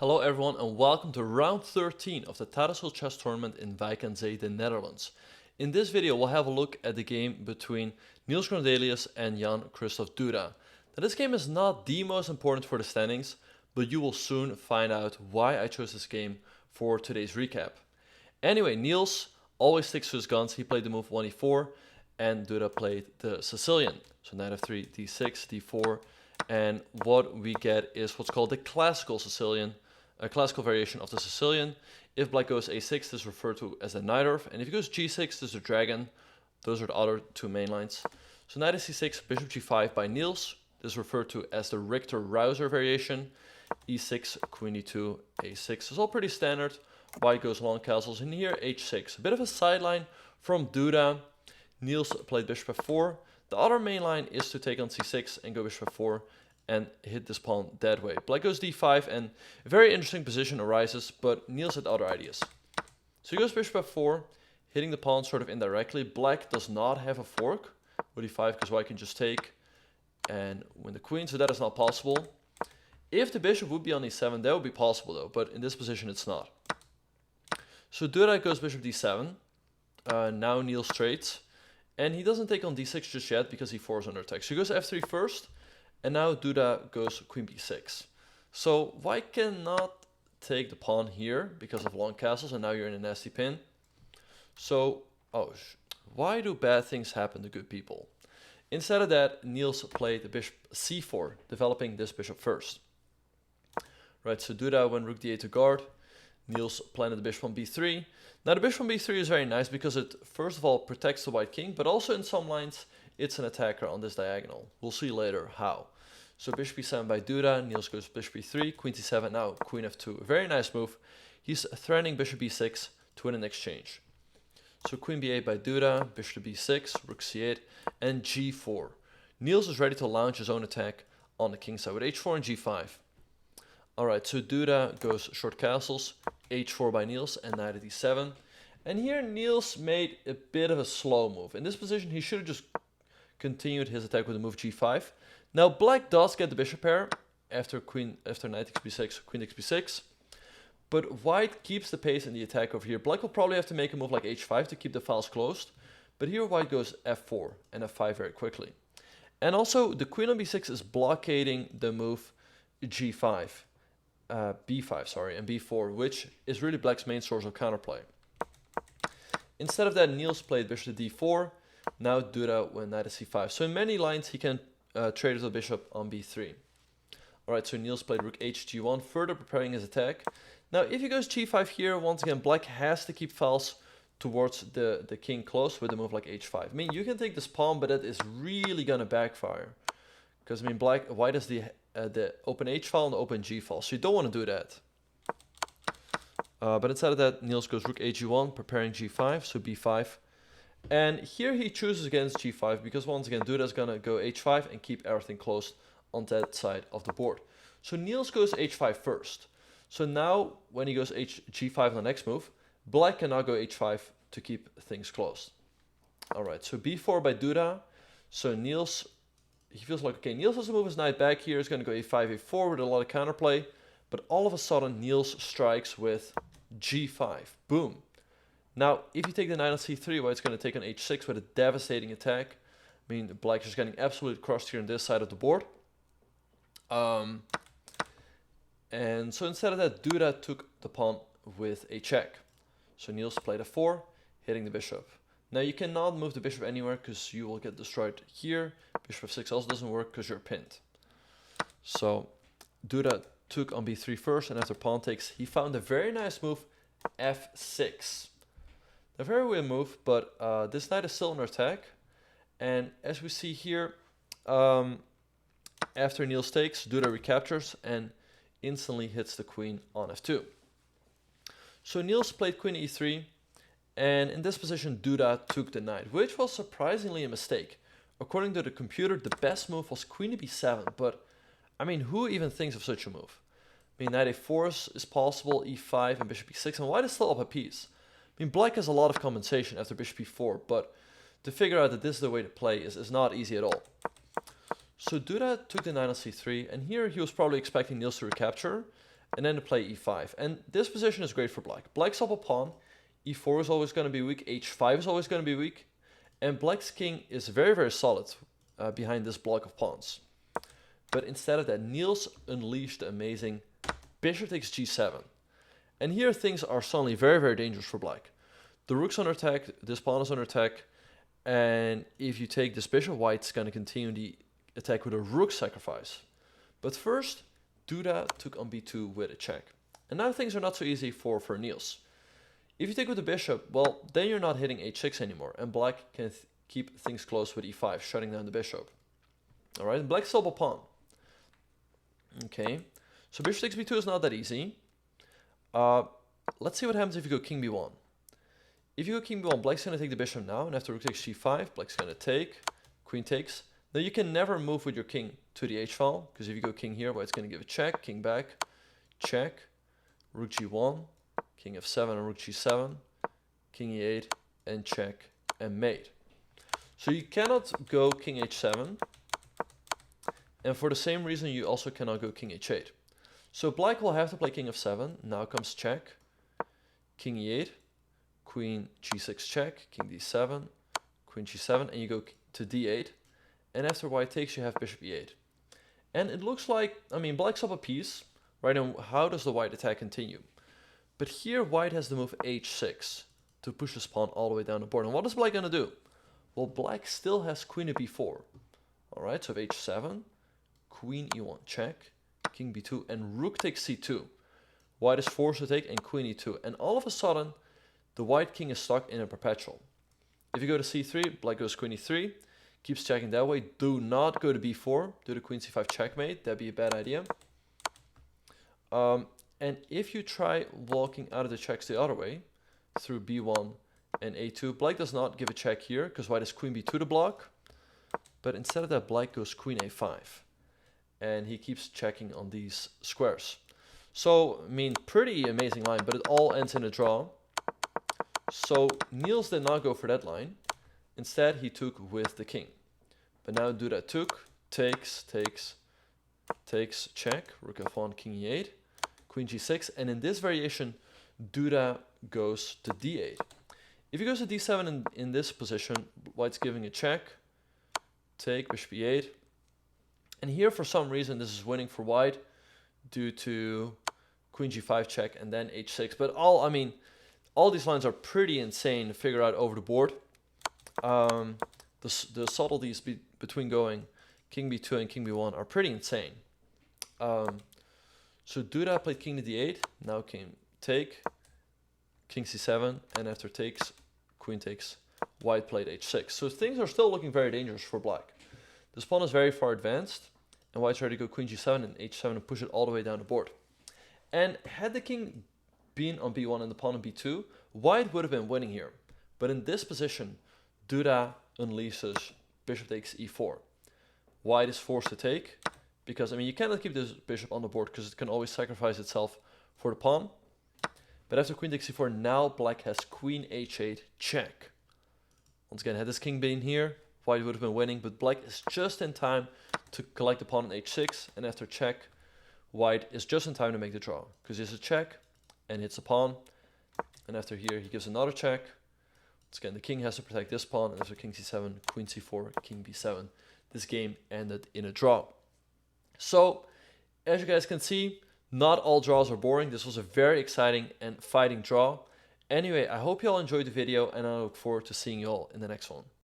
Hello everyone and welcome to round 13 of the Tata chess tournament in Wijk aan Zee, the Netherlands. In this video we'll have a look at the game between Niels Grandelius and Jan Christoph Duda. Now this game is not the most important for the standings, but you will soon find out why I chose this game for today's recap. Anyway, Niels always sticks to his guns. He played the move 1e4 and Duda played the Sicilian. So knight f3, d6, d4, and what we get is what's called the classical Sicilian, a classical variation of the Sicilian. If black goes a6, this is referred to as the Najdorf, and if he goes g6, this is the dragon. Those are the other two main lines. So knight c6, bishop g5 by Niels. This is referred to as the Richter-Rauser variation. e6, queen e2, a6. It's all pretty standard. White goes long castles, and here h6. A bit of a sideline from Duda. Niels played bishop f4. The other main line is to take on c6 and go bishop f4 and hit this pawn that way. Black goes d5 and a very interesting position arises, but Niels had other ideas. So he goes bishop f4, hitting the pawn sort of indirectly. Black does not have a fork with e5 because white can just take and win the queen, so that is not possible. If the bishop would be on e7, that would be possible though, but in this position it's not. So Duda goes bishop d7. Now Niels trades. And he doesn't take on d6 just yet because e4 is under attack. So he goes f3 first, and now Duda goes queen b6. So white cannot take the pawn here because of long castles, and now you're in a nasty pin. So, why do bad things happen to good people? Instead of that, Niels played the bishop c4, developing this bishop first. Right, so Duda went rook d8 to guard. Niels planted the bishop on b3. Now the bishop on b3 is very nice because it first of all protects the white king, but also in some lines it's an attacker on this diagonal. We'll see later how. So bishop e7 by Duda, Niels goes bishop e3, queen c7, now queen f2. A very nice move. He's threatening bishop e6 to win an exchange. So queen b8 by Duda, bishop b6, rook c8, and g4. Niels is ready to launch his own attack on the king side with h4 and g5. Alright, so Duda goes short castles, h4 by Niels, and knight at d7. And here Niels made a bit of a slow move. In this position, he should have just continued his attack with the move g5. Now black does get the bishop pair after knight takes b6, queen takes b6. But white keeps the pace in the attack over here. Black will probably have to make a move like h5 to keep the files closed. But here white goes f4 and f5 very quickly. And also the queen on b6 is blockading the move g5. b5, sorry, and b4, which is really black's main source of counterplay. Instead of that, Niels played bishop to d4. Now Duda went knight to c5. So in many lines, he can trade with the bishop on b3. Alright, so Niels played rook h g1, further preparing his attack. Now, if he goes g5 here, once again, black has to keep files towards the king close with a move like h5. I mean, you can take this pawn, but that is really going to backfire. Because, I mean, white has the open h file and the open g file, so you don't want to do that. But instead of that, Niels goes rook ag1, preparing g5, so b5. And here he chooses against g5 because once again, Duda is going to go h5 and keep everything closed on that side of the board. So Niels goes h5 first. So now, when he goes g5 on the next move, black can now go h5 to keep things closed. Alright, so b4 by Duda. So Niels, he feels like, okay, Niels has to move his knight back here. He's going to go a5, a4 with a lot of counterplay. But all of a sudden, Niels strikes with g5. Boom. Now, if you take the knight on c3, white's going to take on h6 with a devastating attack. I mean, black is getting absolutely crushed here on this side of the board. And so instead of that, Duda took the pawn with a check. So Niels played a4, hitting the bishop. Now you cannot move the bishop anywhere because you will get destroyed here. Bishop f6 also doesn't work because you're pinned. So Duda took on b3 first, and after pawn takes, he found a very nice move, f6. A very weird move, but this knight is still under attack. And as we see here, after Niels takes, Duda recaptures and instantly hits the queen on f2. So Niels played queen e3. And in this position, Duda took the knight, which was surprisingly a mistake. According to the computer, the best move was queen to b7, but I mean, who even thinks of such a move? I mean, knight a4 is possible, e5 and bishop e6, and white is still up a piece. I mean, black has a lot of compensation after bishop e4, but to figure out that this is the way to play is not easy at all. So Duda took the knight on c3, and here he was probably expecting Niels to recapture, and then to play e5. And this position is great for black. Black's up a pawn, e4 is always going to be weak, h5 is always going to be weak, and black's king is very, very solid behind this block of pawns. But instead of that, Niels unleashed the amazing bishop takes g7. And here things are suddenly very, very dangerous for black. The rook's under attack, this pawn is under attack, and if you take this bishop, white's going to continue the attack with a rook sacrifice. But first, Duda took on b2 with a check. And now things are not so easy for Niels. If you take with the bishop, well, then you're not hitting h6 anymore, and black can keep things close with e5, shutting down the bishop. Alright, black's still a pawn. Okay, so bishop takes b2 is not that easy. Let's see what happens if you go king b1. If you go king b1, black's going to take the bishop now, and after rook takes g5, black's going to take, queen takes. Now you can never move with your king to the h-file, because if you go king here, white's going to give a check, king back, check, rook g1, king f7 and rook g7, king e8, and check, and mate. So you cannot go king h7, and for the same reason you also cannot go king h8. So black will have to play king f7, now comes check, king e8, queen g6 check, king d7, queen g7, and you go to d8, and after white takes you have bishop e8. And it looks like, I mean, black's up a piece, right, and how does the white attack continue? But here white has the move h6 to push this pawn all the way down the board. And what is black going to do? Well, black still has queen at b4. Alright, so if h7, queen e1 check, king b2, and rook takes c2. White is forced to take, and queen e2. And all of a sudden, the white king is stuck in a perpetual. If you go to c3, black goes queen e3, keeps checking that way. Do not go to b4, do the queen c5 checkmate, that'd be a bad idea. And if you try walking out of the checks the other way, through b1 and a2, black does not give a check here, because white has queen b2 to block. But instead of that, black goes queen a5. And he keeps checking on these squares. So, I mean, pretty amazing line, but it all ends in a draw. So, Niels did not go for that line. Instead, he took with the king. But now Duda took, takes, check, rook f1, king e8, queen g6, and in this variation, Duda goes to d8. If he goes to d7 in this position, white's giving a check, take, bishop e8, and here for some reason this is winning for white due to queen g5 check and then h6. But all these lines are pretty insane to figure out over the board. The subtleties between going king b2 and king b1 are pretty insane. So Duda played king to d8, now king take, king c7, and after takes, queen takes, white played h6. So things are still looking very dangerous for black. This pawn is very far advanced, and white's ready to go queen g7 and h7 and push it all the way down the board. And had the king been on b1 and the pawn on b2, white would have been winning here. But in this position, Duda unleashes bishop takes e4. White is forced to take, because, I mean, you cannot keep this bishop on the board because it can always sacrifice itself for the pawn. But after queen takes c4, now black has queen h8 check. Once again, had this king been here, white would have been winning, but black is just in time to collect the pawn on h6, and after check, white is just in time to make the draw, because he has a check and hits a pawn, and after here he gives another check. Once again, the king has to protect this pawn, and after king c7, queen c4, king b7, this game ended in a draw. So, as you guys can see, not all draws are boring. This was a very exciting and fighting draw. Anyway, I hope you all enjoyed the video, and I look forward to seeing you all in the next one.